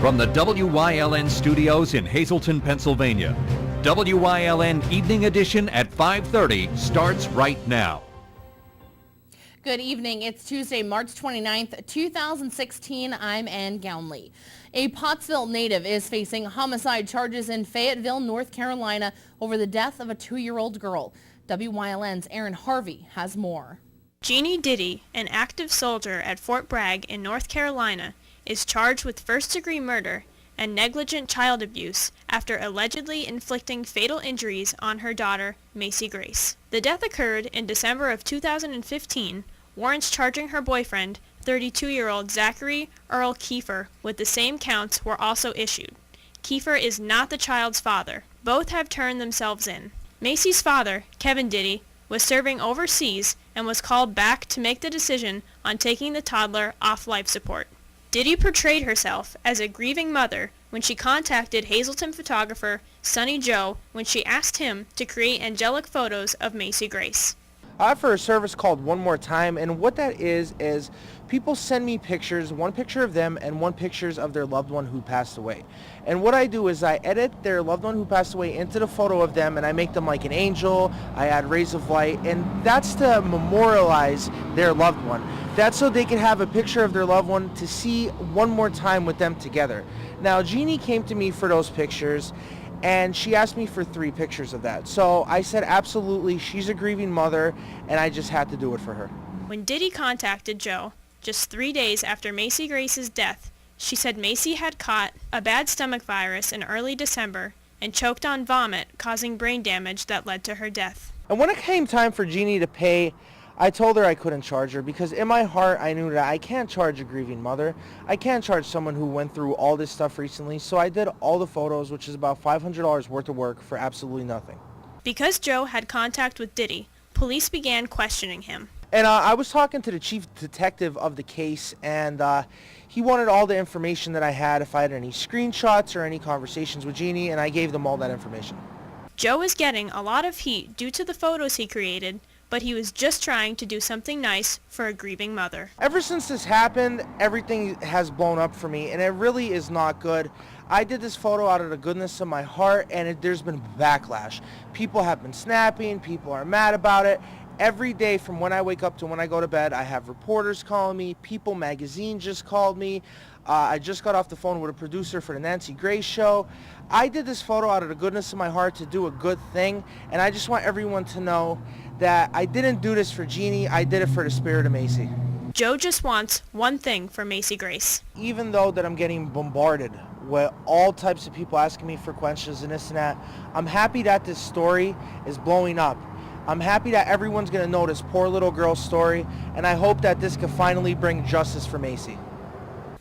From the WYLN studios in Hazleton, Pennsylvania, WYLN Evening Edition at 5:30 starts right now. Good evening. It's Tuesday, March 29th, 2016. I'm Ann Gownley. A Pottsville native is facing homicide charges in Fayetteville, North Carolina over the death of a 2-year-old girl. WYLN's Aaron Harvey has more. Jeannie Diddy, an active soldier at Fort Bragg in North Carolina, is charged with first-degree murder and negligent child abuse after allegedly inflicting fatal injuries on her daughter, Macy Grace. The death occurred in December of 2015. Warrants charging her boyfriend, 32-year-old Zachary Earl Kiefer, with the same counts were also issued. Kiefer is not the child's father. Both have turned themselves in. Macy's father, Kevin Diddy, was serving overseas and was called back to make the decision on taking the toddler off life support. Diddy portrayed herself as a grieving mother when she contacted Hazleton photographer Sonny Joe when she asked him to create angelic photos of Macy Grace. I offer a service called One More Time, and what that is people send me pictures, one picture of them and one pictures of their loved one who passed away. And what I do is I edit their loved one who passed away into the photo of them, and I make them like an angel. I add rays of light, and that's to memorialize their loved one. That's so they can have a picture of their loved one to see one more time with them together. Now, Jeannie came to me for those pictures, and she asked me for 3 pictures of that. So I said, absolutely, she's a grieving mother, and I just had to do it for her. When Diddy contacted Joe, just 3 days after Macy Grace's death, she said Macy had caught a bad stomach virus in early December and choked on vomit, causing brain damage that led to her death. And when it came time for Jeannie to pay, I told her I couldn't charge her because in my heart I knew that I can't charge a grieving mother. I can't charge someone who went through all this stuff recently, so I did all the photos, which is about $500 worth of work for absolutely nothing. Because Joe had contact with Diddy, police began questioning him. And I was talking to the chief detective of the case, and he wanted all the information that I had, if I had any screenshots or any conversations with Jeannie, and I gave them all that information. Joe is getting a lot of heat due to the photos he created, but he was just trying to do something nice for a grieving mother. Ever since this happened, everything has blown up for me, and it really is not good. I did this photo out of the goodness of my heart, and there's been backlash. People have been snapping, people are mad about it. Every day from when I wake up to when I go to bed, I have reporters calling me. People Magazine just called me. I just got off the phone with a producer for the Nancy Grace show. I did this photo out of the goodness of my heart to do a good thing, and I just want everyone to know that I didn't do this for Jeannie. I did it for the spirit of Macy. Joe just wants one thing for Macy Grace. Even though that I'm getting bombarded with all types of people asking me for questions and this and that, I'm happy that this story is blowing up. I'm happy that everyone's going to know this poor little girl's story, and I hope that this can finally bring justice for Macy.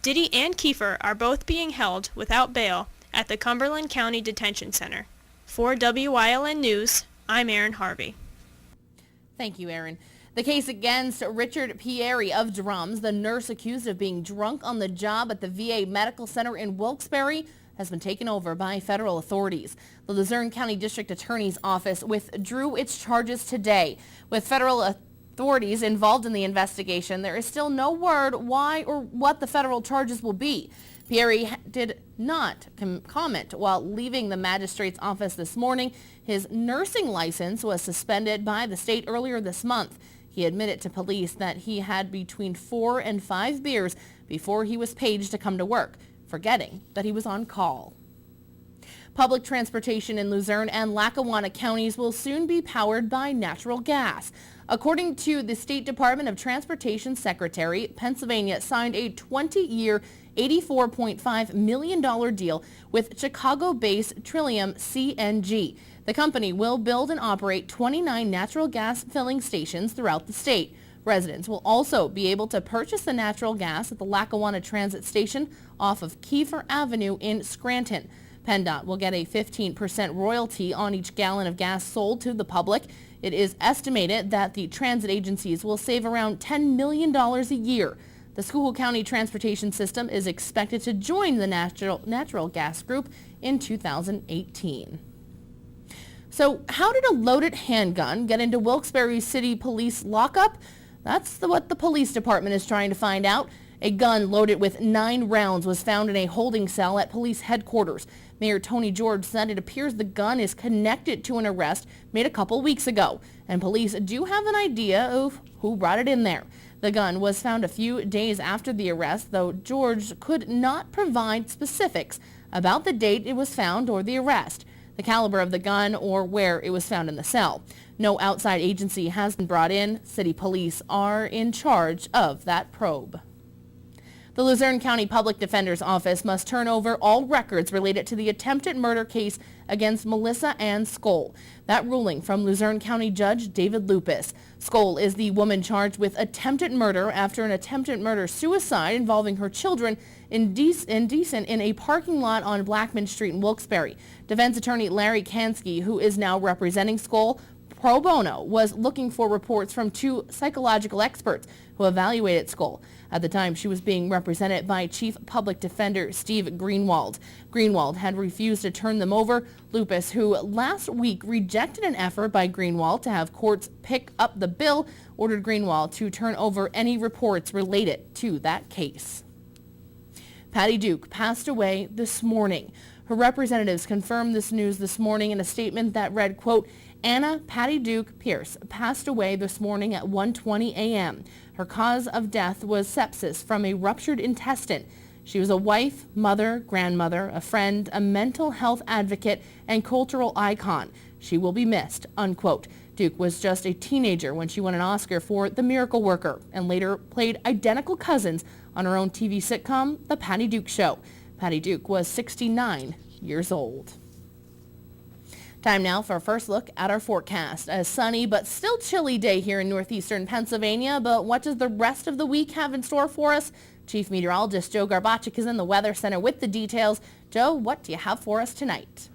Diddy and Kiefer are both being held without bail at the Cumberland County Detention Center. For WYLN News, I'm Aaron Harvey. Thank you, Aaron. The case against Richard Pieri of Drums, the nurse accused of being drunk on the job at the VA Medical Center in Wilkes-Barre, has been taken over by federal authorities. The Luzerne County District Attorney's Office withdrew its charges today. With federal authorities involved in the investigation, there is still no word why or what the federal charges will be. Pieri did not comment while leaving the magistrate's office this morning. His nursing license was suspended by the state earlier this month. He admitted to police that he had between 4 and 5 beers before he was paged to come to work, forgetting that he was on call. Public transportation in Luzerne and Lackawanna counties will soon be powered by natural gas. According to the State Department of Transportation Secretary, Pennsylvania signed a 20-year, $84.5 million deal with Chicago-based Trillium CNG. The company will build and operate 29 natural gas filling stations throughout the state. Residents will also be able to purchase the natural gas at the Lackawanna Transit Station off of Kiefer Avenue in Scranton. PennDOT will get a 15% royalty on each gallon of gas sold to the public. It is estimated that the transit agencies will save around $10 million a year. The Schuylkill County Transportation System is expected to join the natural gas group in 2018. So how did a loaded handgun get into Wilkes-Barre City Police lockup? That's what the police department is trying to find out. A gun loaded with 9 rounds was found in a holding cell at police headquarters. Mayor Tony George said it appears the gun is connected to an arrest made a couple weeks ago, and police do have an idea of who brought it in there. The gun was found a few days after the arrest, though George could not provide specifics about the date it was found or the arrest, the caliber of the gun, or where it was found in the cell. No outside agency has been brought in. City police are in charge of that probe. The Luzerne County Public Defender's Office must turn over all records related to the attempted murder case against Melissa Ann Skoll. That ruling from Luzerne County Judge David Lupus. Skoll is the woman charged with attempted murder after an attempted murder-suicide involving her children indecent in a parking lot on Blackman Street in Wilkes-Barre. Defense attorney Larry Kansky, who is now representing Skoll pro bono, was looking for reports from 2 psychological experts who evaluated Skoll. At the time, she was being represented by Chief Public Defender Steve Greenwald. Greenwald had refused to turn them over. Lupus, who last week rejected an effort by Greenwald to have courts pick up the bill, ordered Greenwald to turn over any reports related to that case. Patty Duke passed away this morning. Her representatives confirmed this news this morning in a statement that read, quote, Anna Patty Duke Pierce passed away this morning at 1:20 a.m. Her cause of death was sepsis from a ruptured intestine. She was a wife, mother, grandmother, a friend, a mental health advocate, and cultural icon. She will be missed, unquote. Duke was just a teenager when she won an Oscar for The Miracle Worker and later played identical cousins on her own TV sitcom, The Patty Duke Show. Patty Duke was 69 years old. Time now for our first look at our forecast. A sunny but still chilly day here in northeastern Pennsylvania, but what does the rest of the week have in store for us? Chief Meteorologist Joe Garbacik is in the Weather Center with the details. Joe, what do you have for us tonight?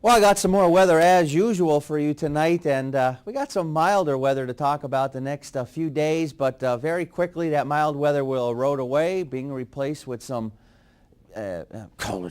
Well, I got some more weather as usual for you tonight, and we got some milder weather to talk about the next few days, but very quickly that mild weather will erode away, being replaced with some colder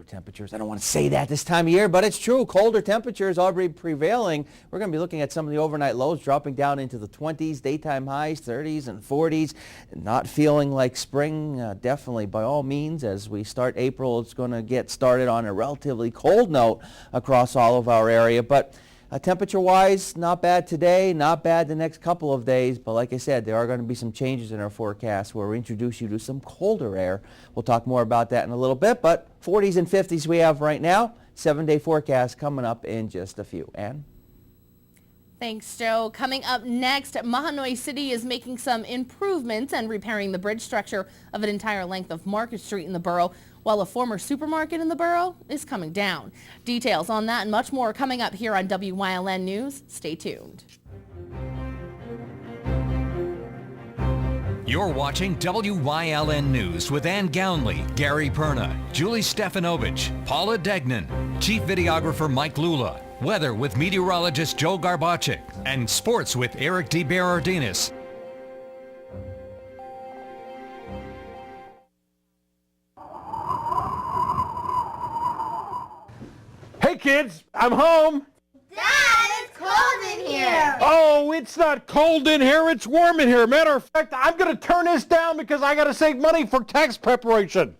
temperatures. I don't want to say that this time of year, but it's true. Colder temperatures are prevailing. We're going to be looking at some of the overnight lows dropping down into the 20s, daytime highs, 30s and 40s. Not feeling like spring, definitely by all means. As we start April, it's going to get started on a relatively cold note across all of our area. But temperature-wise, not bad today, not bad the next couple of days, but like I said, there are going to be some changes in our forecast where we introduce you to some colder air. We'll talk more about that in a little bit, but 40s and 50s we have right now. 7-day forecast coming up in just a few. Ann? Thanks, Joe. Coming up next, Mahanoy City is making some improvements and repairing the bridge structure of an entire length of Market Street in the borough, while a former supermarket in the borough is coming down. Details on that and much more coming up here on WYLN News. Stay tuned. You're watching WYLN News with Ann Gownley, Gary Perna, Julie Stefanovich, Paula Degnan, Chief Videographer Mike Lula, weather with meteorologist Joe Garbacik, and sports with Eric DeBerardinis. Hey kids, I'm home. Dad, it's cold in here. Oh, it's not cold in here, it's warm in here. Matter of fact, I'm going to turn this down because I got to save money for tax preparation.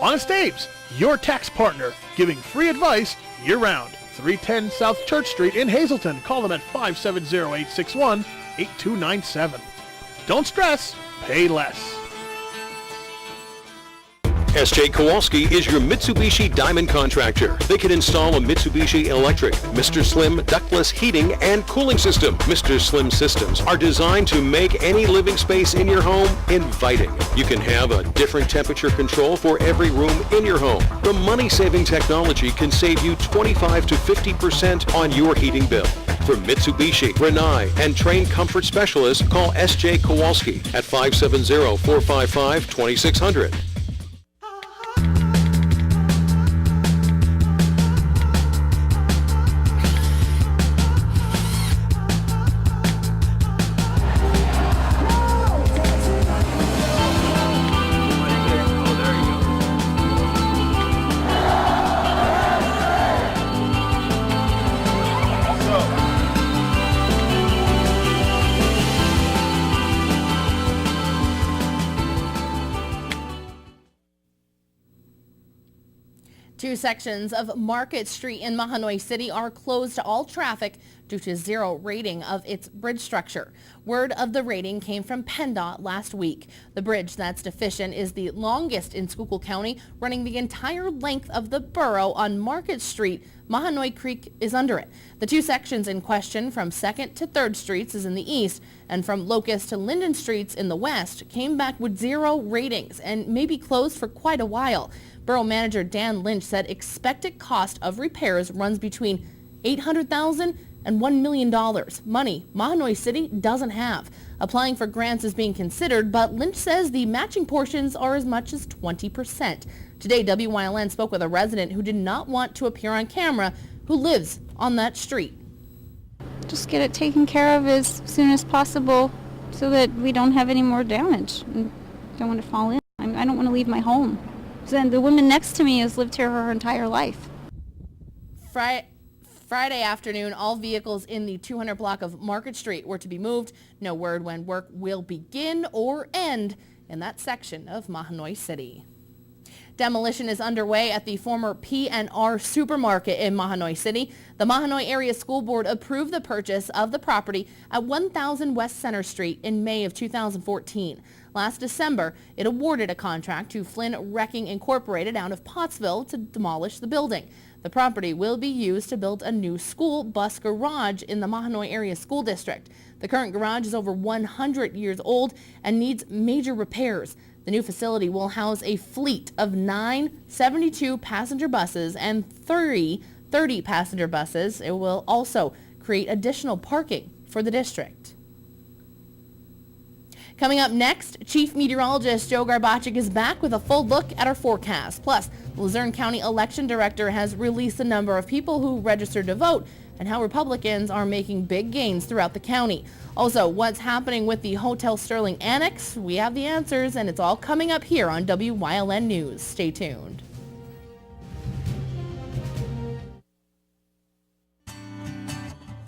Honest Abe's, your tax partner, giving free advice year-round. 310 South Church Street in Hazleton. Call them at 570-861-8297. Don't stress, pay less. S.J. Kowalski is your Mitsubishi Diamond contractor. They can install a Mitsubishi electric, Mr. Slim ductless heating and cooling system. Mr. Slim systems are designed to make any living space in your home inviting. You can have a different temperature control for every room in your home. The money-saving technology can save you 25 to 50% on your heating bill. For Mitsubishi, Rinnai, and trained comfort specialists, call S.J. Kowalski at 570-455-2600. Two sections of Market Street in Mahanoy City are closed to all traffic due to zero rating of its bridge structure. Word of the rating came from PennDOT last week. The bridge that's deficient is the longest in Schuylkill County, running the entire length of the borough on Market Street. Mahanoy Creek is under it. The two sections in question, from 2nd to 3rd Streets, is in the east, and from Locust to Linden Streets in the west, came back with zero ratings and may be closed for quite a while. Borough Manager Dan Lynch said expected cost of repairs runs between $800,000 and $1 million, money Mahanoy City doesn't have. Applying for grants is being considered, but Lynch says the matching portions are as much as 20%. Today, WYLN spoke with a resident who did not want to appear on camera who lives on that street. Just get it taken care of as soon as possible so that we don't have any more damage. I don't want to fall in. I don't want to leave my home. And the woman next to me has lived here her entire life. Friday afternoon, all vehicles in the 200 block of Market Street were to be moved. No word when work will begin or end in that section of Mahanoy City. Demolition is underway at the former P&R supermarket in Mahanoy City. The Mahanoy Area School Board approved the purchase of the property at 1000 West Center Street in May of 2014. Last December, it awarded a contract to Flynn Wrecking Incorporated out of Pottsville to demolish the building. The property will be used to build a new school bus garage in the Mahanoy Area School District. The current garage is over 100 years old and needs major repairs. The new facility will house a fleet of 9 72-passenger buses and 3 30-passenger buses. It will also create additional parking for the district. Coming up next, Chief Meteorologist Joe Garbacik is back with a full look at our forecast. Plus, the Luzerne County Election Director has released the number of people who registered to vote and how Republicans are making big gains throughout the county. Also, what's happening with the Hotel Sterling Annex? We have the answers, and it's all coming up here on WYLN News. Stay tuned.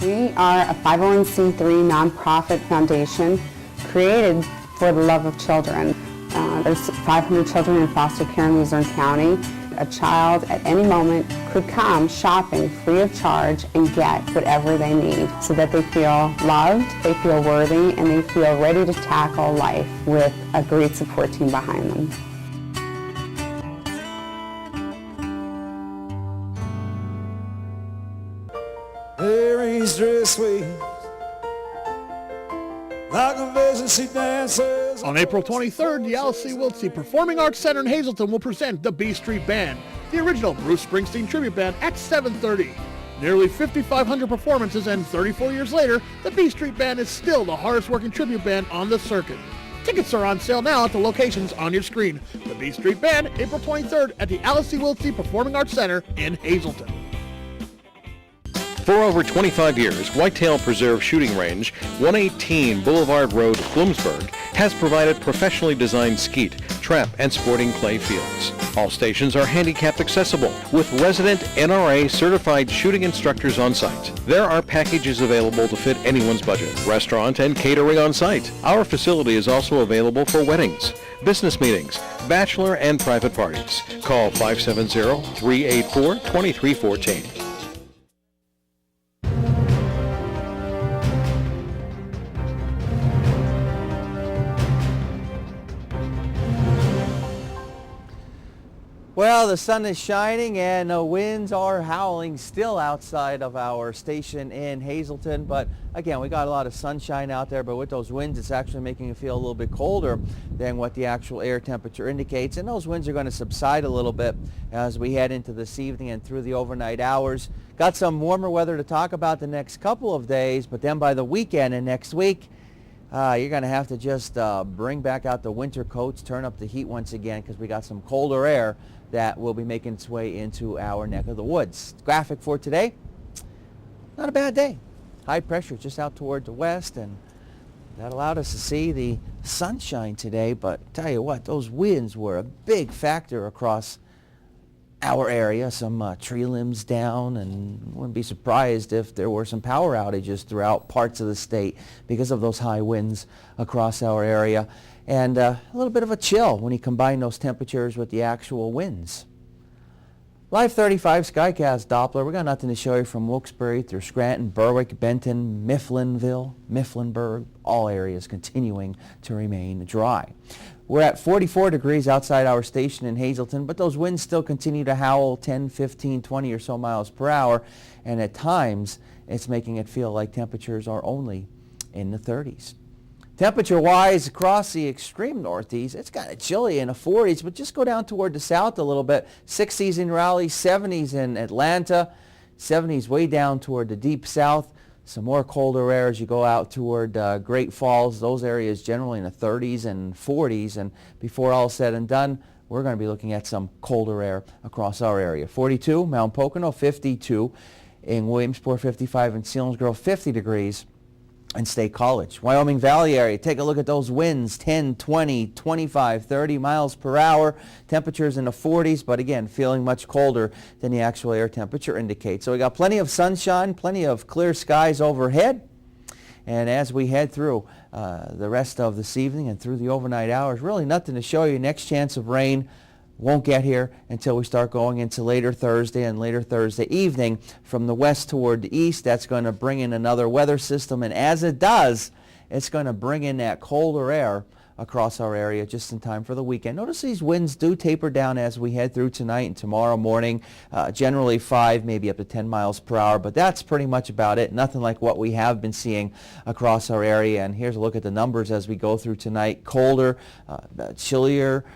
We are a 501c3 nonprofit foundation created for the love of children. There's 500 children in foster care in Luzerne County. A child at any moment could come shopping free of charge and get whatever they need so that they feel loved, they feel worthy, and they feel ready to tackle life with a great support team behind them. Mary's dress waves like a vision she dances. On April 23rd, the LC Wilkes-Barre Performing Arts Center in Hazleton will present the B Street Band, the original Bruce Springsteen tribute band, at 7:30. Nearly 5,500 performances, and 34 years later, the B Street Band is still the hardest working tribute band on the circuit. Tickets are on sale now at the locations on your screen. The B Street Band, April 23rd at the LC Wilkes-Barre Performing Arts Center in Hazleton. For over 25 years, Whitetail Preserve Shooting Range, 118 Boulevard Road, Wilkes-Barre, has provided professionally designed skeet, trap, and sporting clay fields. All stations are handicapped accessible with resident NRA certified shooting instructors on site. There are packages available to fit anyone's budget, restaurant and catering on site. Our facility is also available for weddings, business meetings, bachelor and private parties. Call 570-384-2314. Well, the sun is shining and the winds are howling still outside of our station in Hazleton. But again, we got a lot of sunshine out there, but with those winds, it's actually making it feel a little bit colder than what the actual air temperature indicates. And those winds are going to subside a little bit as we head into this evening and through the overnight hours. Got some warmer weather to talk about the next couple of days, but then by the weekend and next week, you're going to have to just bring back out the winter coats, turn up the heat once again, because we got some colder air that will be making its way into our neck of the woods. Graphic for today, not a bad day. High pressure just out toward the west, and that allowed us to see the sunshine today. But tell you what, those winds were a big factor across our area. Some tree limbs down, and wouldn't be surprised if there were some power outages throughout parts of the state because of those high winds across our area. And a little bit of a chill when you combine those temperatures with the actual winds. Live 35 Skycast Doppler. We got nothing to show you from Wilkes-Barre through Scranton, Berwick, Benton, Mifflinville, Mifflinburg. All areas continuing to remain dry. We're at 44 degrees outside our station in Hazleton, but those winds still continue to howl 10, 15, 20 or so miles per hour. And at times, it's making it feel like temperatures are only in the 30s. Temperature-wise, across the extreme northeast, it's kind of chilly in the 40s, but just go down toward the south a little bit. 60s in Raleigh, 70s in Atlanta, 70s way down toward the deep south. Some more colder air as you go out toward Great Falls. Those areas generally in the 30s and 40s. And before all said and done, we're going to be looking at some colder air across our area. 42, Mount Pocono, 52. In Williamsport, 55. In Selinsgrove, 50 degrees. And State College. Wyoming Valley area, take a look at those winds, 10, 20, 25, 30 miles per hour. Temperatures in the 40s, but again, feeling much colder than the actual air temperature indicates. So we got plenty of sunshine, plenty of clear skies overhead. And as we head through the rest of this evening and through the overnight hours, really nothing to show you. Next chance of rain won't get here until we start going into later Thursday and later Thursday evening. From the west toward the east, that's going to bring in another weather system, and as it does, it's going to bring in that colder air across our area just in time for the weekend. Notice these winds do taper down as we head through tonight and tomorrow morning, generally 5, maybe up to 10 miles per hour, but that's pretty much about it. Nothing like what we have been seeing across our area. And here's a look at the numbers as we go through tonight. Colder, chillier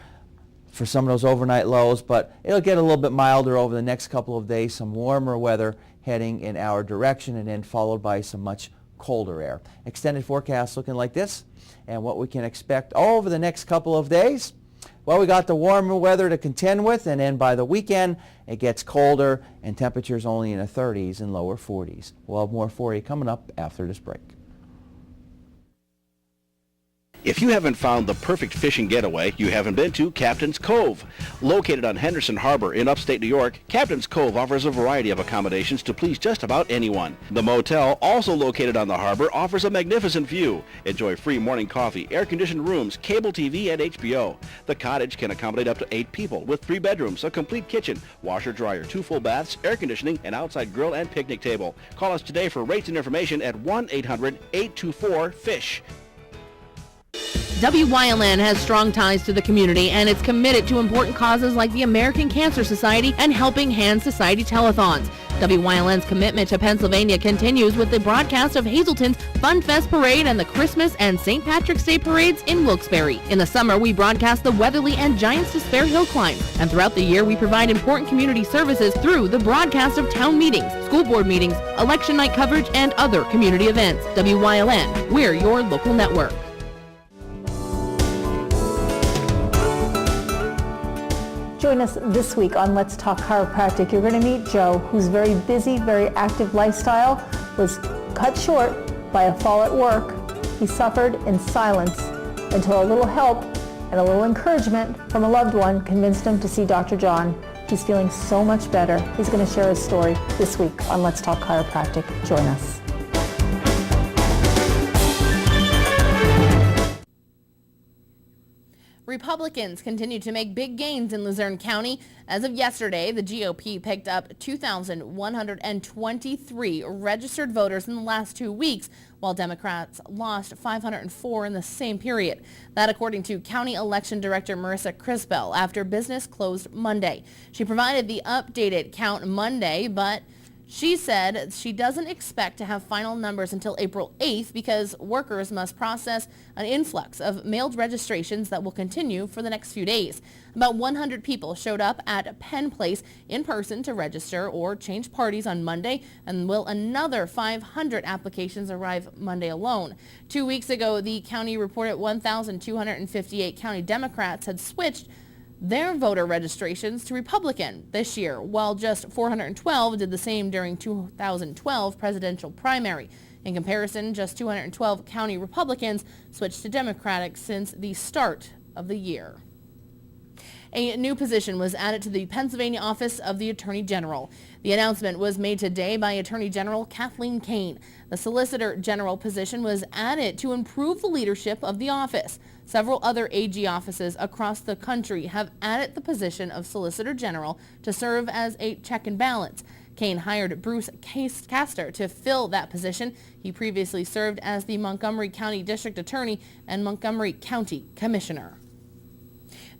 for some of those overnight lows, but it'll get a little bit milder over the next couple of days. Some warmer weather heading in our direction, and then followed by some much colder air. Extended forecast looking like this, and what we can expect over the next couple of days. Well, we got the warmer weather to contend with, and then by the weekend it gets colder and temperatures only in the 30s and lower 40s. We'll have more for you coming up after this break. If you haven't found the perfect fishing getaway, you haven't been to Captain's Cove. Located on Henderson Harbor in upstate New York, Captain's Cove offers a variety of accommodations to please just about anyone. The motel, also located on the harbor, offers a magnificent view. Enjoy free morning coffee, air-conditioned rooms, cable TV, and HBO. The cottage can accommodate up to 8 people with 3 bedrooms, a complete kitchen, washer-dryer, 2 full baths, air conditioning, an outside grill, and picnic table. Call us today for rates and information at 1-800-824-FISH. WYLN has strong ties to the community, and it's committed to important causes like the American Cancer Society and Helping Hands Society telethons. WYLN's commitment to Pennsylvania continues with the broadcast of Hazleton's Fun Fest Parade and the Christmas and St. Patrick's Day parades in Wilkes-Barre. In the summer, we broadcast the Weatherly and Giants Despair Hillclimbs, and throughout the year, we provide important community services through the broadcast of town meetings, school board meetings, election night coverage, and other community events. WYLN, we're your local network. Join us this week on Let's Talk Chiropractic. You're going to meet Joe, whose very busy, very active lifestyle was cut short by a fall at work. He suffered in silence until a little help and a little encouragement from a loved one convinced him to see Dr. John. He's feeling so much better. He's going to share his story this week on Let's Talk Chiropractic. Join us. Republicans continue to make big gains in Luzerne County. As of yesterday, the GOP picked up 2,123 registered voters in the last 2 weeks, while Democrats lost 504 in the same period. That according to County Election Director Marissa Crispell after business closed Monday. She provided the updated count Monday, but she said she doesn't expect to have final numbers until April 8th because workers must process an influx of mailed registrations that will continue for the next few days. About 100 people showed up at Penn Place in person to register or change parties on Monday, and will another 500 applications arrive Monday alone. 2 weeks ago, the county reported 1,258 county Democrats had switched their voter registrations to Republican this year, while just 412 did the same during 2012 presidential primary. In comparison, just 212 county Republicans switched to Democratic since the start of the year. A new position was added to the Pennsylvania Office of the Attorney General. The announcement was made today by Attorney General Kathleen Kane. The Solicitor General position was added to improve the leadership of the office. Several other AG offices across the country have added the position of Solicitor General to serve as a check and balance. Kane hired Bruce Castor to fill that position. He previously served as the Montgomery County District Attorney and Montgomery County Commissioner.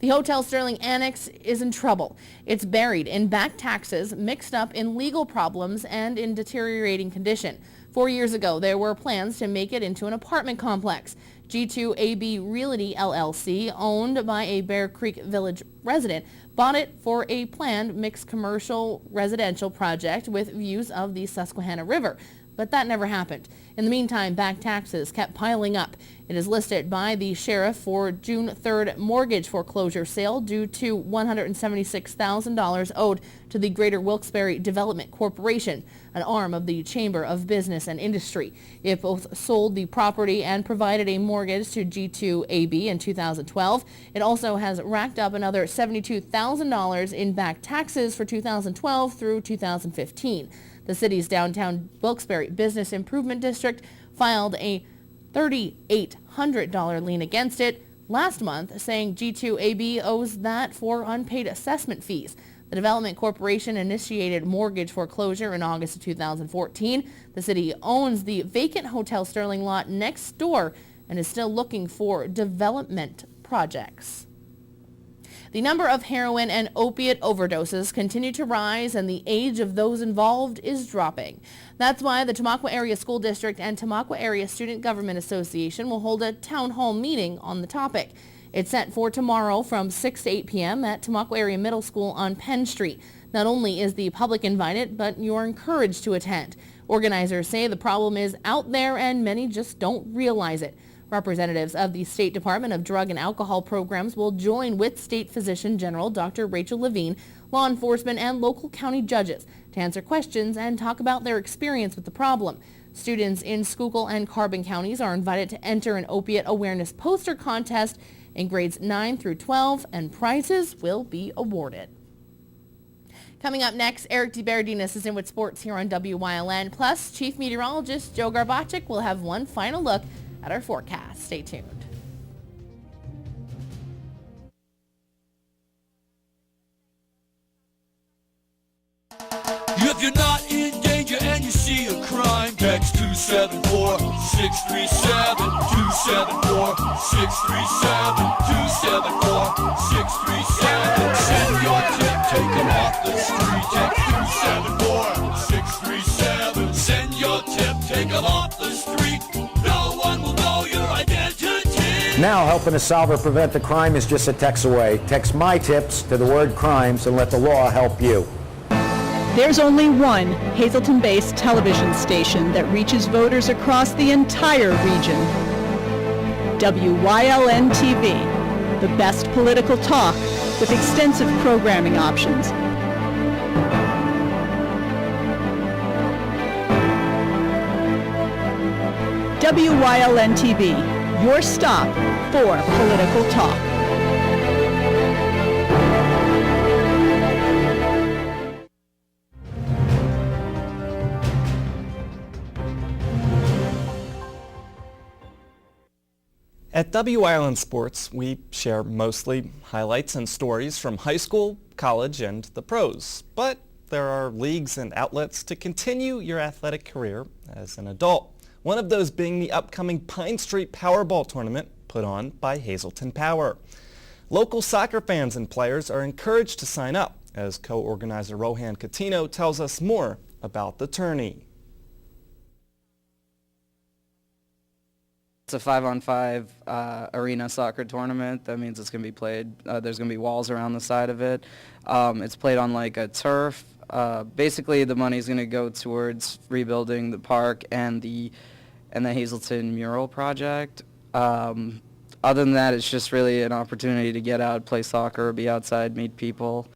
The Hotel Sterling Annex is in trouble. It's buried in back taxes, mixed up in legal problems, and in deteriorating condition. 4 years ago, there were plans to make it into an apartment complex. G2AB Realty LLC, owned by a Bear Creek Village resident, bought it for a planned mixed commercial residential project with views of the Susquehanna River. But that never happened. In the meantime, back taxes kept piling up. It is listed by the sheriff for June 3rd mortgage foreclosure sale due to $176,000 owed to the Greater Wilkes-Barre Development Corporation, an arm of the Chamber of Business and Industry. It both sold the property and provided a mortgage to G2AB in 2012. It also has racked up another $72,000 in back taxes for 2012 through 2015. The city's downtown Wilkes-Barre Business Improvement District filed a $3,800 lien against it last month, saying G2AB owes that for unpaid assessment fees. The Development Corporation initiated mortgage foreclosure in August of 2014. The city owns the vacant Hotel Sterling lot next door and is still looking for development projects. The number of heroin and opiate overdoses continue to rise, and the age of those involved is dropping. That's why the Tamaqua Area School District and Tamaqua Area Student Government Association will hold a town hall meeting on the topic. It's set for tomorrow from 6 to 8 p.m. at Tamaqua Area Middle School on Penn Street. Not only is the public invited, but you're encouraged to attend. Organizers say the problem is out there and many just don't realize it. Representatives of the State Department of Drug and Alcohol Programs will join with State Physician General Dr. Rachel Levine, law enforcement, and local county judges to answer questions and talk about their experience with the problem. Students in Schuylkill and Carbon counties are invited to enter an opiate awareness poster contest in grades 9 through 12, and prizes will be awarded. Coming up next, Eric DeBerardinis is in with sports here on WYLN. Plus, Chief Meteorologist Joe Garbacik will have one final look at our forecast. Stay tuned. If you're not in danger and you see a crime, text 274-637, 274-637, 274-637. Send your tip, take them off the street. Text 274-637. Send your tip, take them off the street. No one will know your identity. Now helping to solve or prevent the crime is just a text away. Text my tips to the word crimes and let the law help you. There's only one Hazleton-based television station that reaches voters across the entire region. WYLN-TV, the best political talk with extensive programming options. WYLN-TV, your stop for political talk. At WYLN Sports, we share mostly highlights and stories from high school, college, and the pros. But there are leagues and outlets to continue your athletic career as an adult. One of those being the upcoming Pine Street Powerball Tournament put on by Hazleton Power. Local soccer fans and players are encouraged to sign up, as co-organizer Rohan Catino tells us more about the tourney. It's a 5-on-5 arena soccer tournament. That means it's going to be played. There's going to be walls around the side of it. It's played on like a turf. Basically, the money is going to go towards rebuilding the park and the Hazleton mural project. Other than that, it's just really an opportunity to get out, play soccer, be outside, meet people.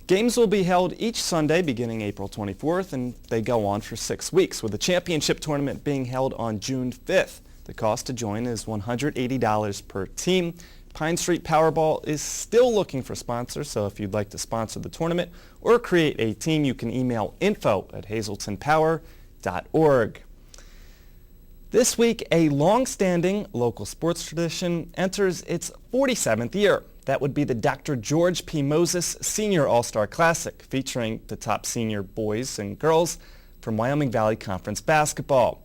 Games will be held each Sunday beginning April 24th, and they go on for 6 weeks, with the championship tournament being held on June 5th. The cost to join is $180 per team. Pine Street Powerball is still looking for sponsors, so if you'd like to sponsor the tournament or create a team, you can email info@hazletonpower.org. This week, a long-standing local sports tradition enters its 47th year. That would be the Dr. George P. Moses Senior All-Star Classic, featuring the top senior boys and girls from Wyoming Valley Conference basketball.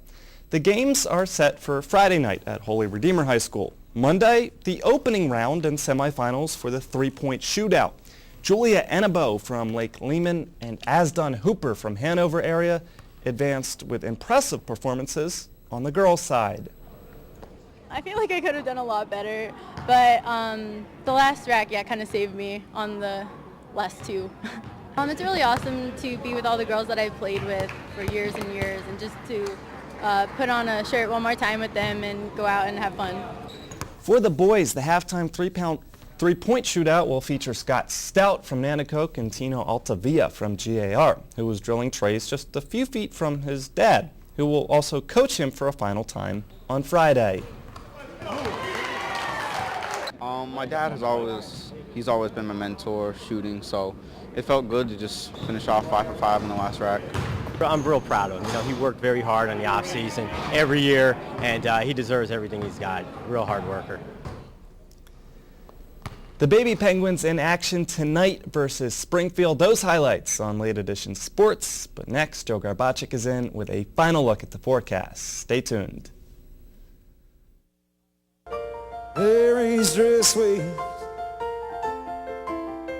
The games are set for Friday night at Holy Redeemer High School. Monday, the opening round and semifinals for the three-point shootout. Julia Enabo from Lake Lehman and Asdon Hooper from Hanover area advanced with impressive performances on the girls' side. I feel like I could have done a lot better, but the last rack, kind of saved me on the last two. It's really awesome to be with all the girls that I've played with for years and years, and just to put on a shirt one more time with them and go out and have fun. For the boys, the halftime three-point shootout will feature Scott Stout from Nanticoke and Tino Altavia from GAR, who was drilling trays just a few feet from his dad, who will also coach him for a final time on Friday. My dad he's always been my mentor shooting, so it felt good to just finish off 5 for 5 in the last rack. I'm real proud of him. He worked very hard on the off season every year, and he deserves everything he's got. Real hard worker. The Baby Penguins in action tonight versus Springfield. Those highlights on Late Edition Sports. But next, Joe Garbacik is in with a final look at the forecast. Stay tuned. Mary's dress waves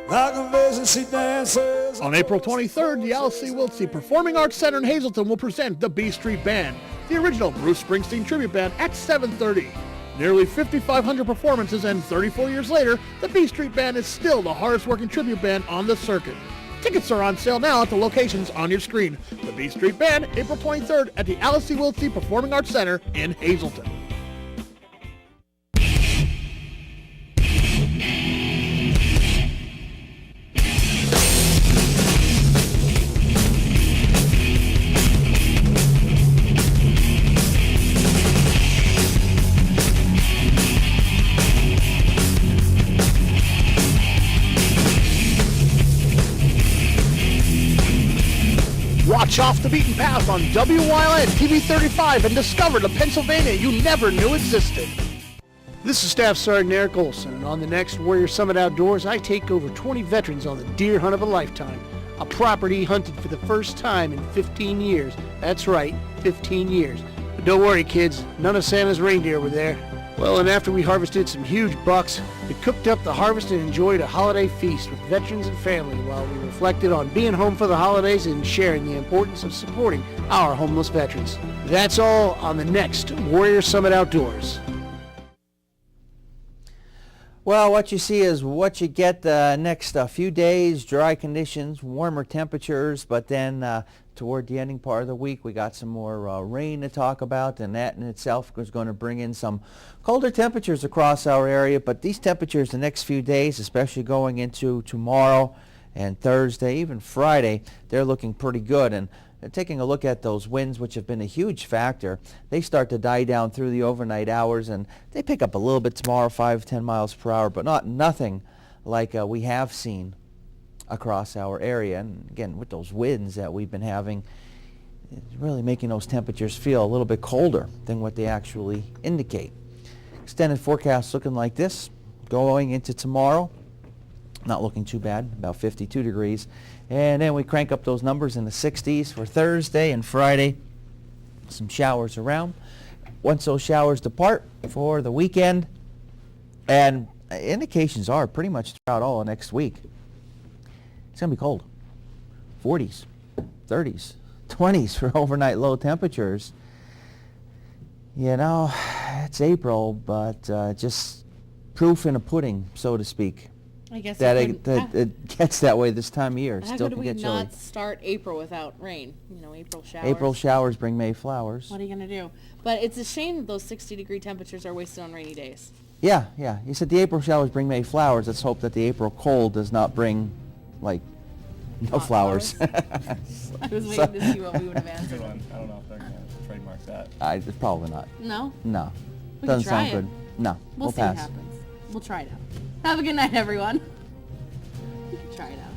like a vessel she dances. On April 23rd, the LC Wilkes-Barre Performing Arts Center in Hazleton will present the B Street Band, the original Bruce Springsteen tribute band, at 7:30. Nearly 5,500 performances, and 34 years later, the B Street Band is still the hardest-working tribute band on the circuit. Tickets are on sale now at the locations on your screen. The B Street Band, April 23rd at the LC Wilkes-Barre Performing Arts Center in Hazleton. Watch Off the Beaten Path on WYLN TV 35 and discover the Pennsylvania you never knew existed. This is Staff Sergeant Eric Olson, and on the next Warrior Summit Outdoors, I take over 20 veterans on the deer hunt of a lifetime, a property hunted for the first time in 15 years. That's right, 15 years. But don't worry, kids, none of Santa's reindeer were there. Well, and after we harvested some huge bucks, we cooked up the harvest and enjoyed a holiday feast with veterans and family while we reflected on being home for the holidays and sharing the importance of supporting our homeless veterans. That's all on the next Warrior Summit Outdoors. Well, what you see is what you get the next few days, dry conditions, warmer temperatures, but then toward the ending part of the week, we got some more rain to talk about, and that in itself is going to bring in some colder temperatures across our area. But these temperatures the next few days, especially going into tomorrow and Thursday, even Friday, they're looking pretty good. And taking a look at those winds, which have been a huge factor, they start to die down through the overnight hours, and they pick up a little bit tomorrow, 5-10 miles per hour, but nothing like we have seen across our area. And again, with those winds that we've been having, it's really making those temperatures feel a little bit colder than what they actually indicate. Extended forecast looking like this going into tomorrow. Not looking too bad, about 52 degrees. And then we crank up those numbers in the 60s for Thursday and Friday. Some showers around. Once those showers depart for the weekend, and indications are pretty much throughout all of next week, it's going to be cold. 40s, 30s, 20s for overnight low temperatures. You know, it's April, but just proof in a pudding, so to speak. I guess that it gets that way this time of year. How Still could can we get chilly. not start April without rain? You know, April showers. April showers bring May flowers. What are you going to do? But it's a shame that those 60-degree temperatures are wasted on rainy days. Yeah. You said the April showers bring May flowers. Let's hope that the April cold does not bring, like, no flowers. I was waiting to see what we would have answered. I don't know if they're going to trademark that. Probably not. No? No. We Doesn't can try sound good. No. We'll see pass. what happens. We'll try it out. Have a good night, everyone. You can try it out.